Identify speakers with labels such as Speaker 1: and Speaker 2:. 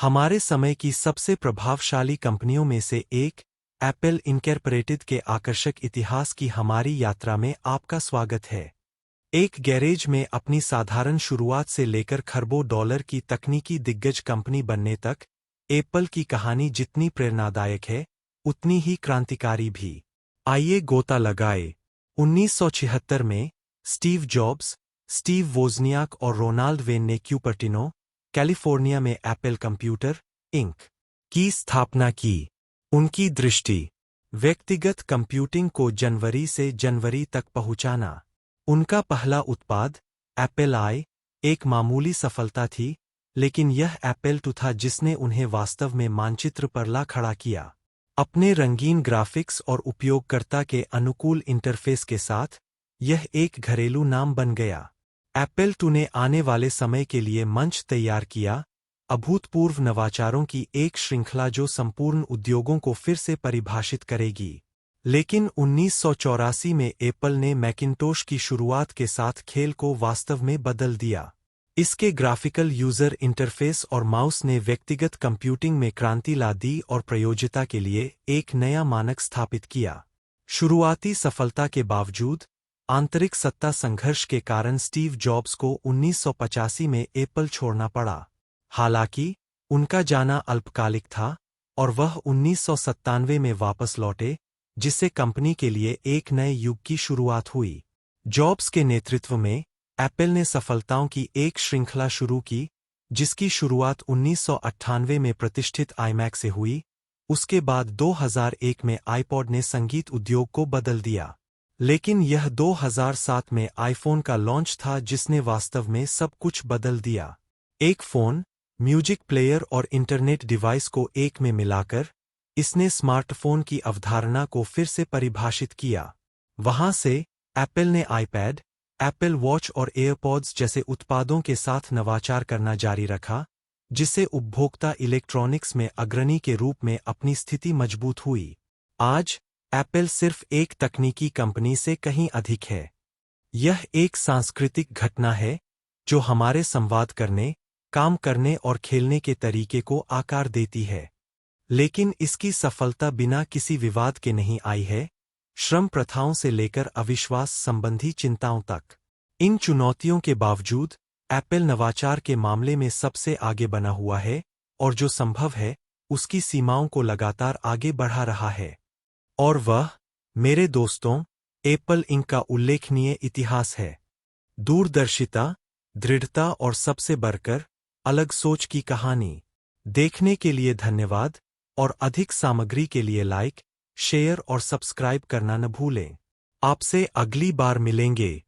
Speaker 1: हमारे समय की सबसे प्रभावशाली कंपनियों में से एक एप्पल इनकॉर्पोरेटेड के आकर्षक इतिहास की हमारी यात्रा में आपका स्वागत है। एक गैरेज में अपनी साधारण शुरुआत से लेकर खरबों डॉलर की तकनीकी दिग्गज कंपनी बनने तक एप्पल की कहानी जितनी प्रेरणादायक है, उतनी ही क्रांतिकारी भी। आइए गोता लगाए। 1976 में स्टीव जॉब्स, स्टीव वोज़नियाक और रोनाल्ड वेन ने क्यूपर्टिनो, कैलिफोर्निया में एप्पल कंप्यूटर इंक की स्थापना की। उनकी दृष्टि व्यक्तिगत कंप्यूटिंग को जनवरी से जनवरी तक पहुंचाना। उनका पहला उत्पाद एप्पल आई एक मामूली सफलता थी, लेकिन यह एप्पल II था जिसने उन्हें वास्तव में मानचित्र पर ला खड़ा किया। अपने रंगीन ग्राफिक्स और उपयोगकर्ता के अनुकूल इंटरफेस के साथ यह एक घरेलू नाम बन गया। एप्पल II ने आने वाले समय के लिए मंच तैयार किया, अभूतपूर्व नवाचारों की एक श्रृंखला जो संपूर्ण उद्योगों को फिर से परिभाषित करेगी। लेकिन 1984 में एप्पल ने मैकिन्टोश की शुरुआत के साथ खेल को वास्तव में बदल दिया। इसके ग्राफिकल यूजर इंटरफेस और माउस ने व्यक्तिगत कंप्यूटिंग में क्रांति ला दी और प्रयोज्यता के लिए एक नया मानक स्थापित किया। शुरुआती सफलता के बावजूद आंतरिक सत्ता संघर्ष के कारण स्टीव जॉब्स को 1985 में एप्पल छोड़ना पड़ा। हालांकि उनका जाना अल्पकालिक था और वह 1997 में वापस लौटे, जिससे कंपनी के लिए एक नए युग की शुरुआत हुई। जॉब्स के नेतृत्व में एप्पल ने सफलताओं की एक श्रृंखला शुरू की, जिसकी शुरुआत 1998 में प्रतिष्ठित आईमैक से हुई। उसके बाद 2001 में आईपॉड ने संगीत उद्योग को बदल दिया। लेकिन यह 2007 में आईफोन का लॉन्च था जिसने वास्तव में सब कुछ बदल दिया। एक फोन, म्यूजिक प्लेयर और इंटरनेट डिवाइस को एक में मिलाकर इसने स्मार्टफोन की अवधारणा को फिर से परिभाषित किया। वहां से एप्पल ने आईपैड, एप्पल वॉच और एयरपॉड्स जैसे उत्पादों के साथ नवाचार करना जारी रखा, जिससे उपभोक्ता इलेक्ट्रॉनिक्स में अग्रणी के रूप में अपनी स्थिति मजबूत हुई। आज एप्पल सिर्फ एक तकनीकी कंपनी से कहीं अधिक है। यह एक सांस्कृतिक घटना है जो हमारे संवाद करने, काम करने और खेलने के तरीके को आकार देती है। लेकिन इसकी सफलता बिना किसी विवाद के नहीं आई है, श्रम प्रथाओं से लेकर अविश्वास संबंधी चिंताओं तक। इन चुनौतियों के बावजूद एप्पल नवाचार के मामले में सबसे आगे बना हुआ है और जो संभव है उसकी सीमाओं को लगातार आगे बढ़ा रहा है। और वह, मेरे दोस्तों, एप्पल इंक का उल्लेखनीय इतिहास है। दूरदर्शिता, दृढ़ता और सबसे बढ़कर अलग सोच की कहानी। देखने के लिए धन्यवाद और अधिक सामग्री के लिए लाइक, शेयर और सब्सक्राइब करना न भूलें। आपसे अगली बार मिलेंगे।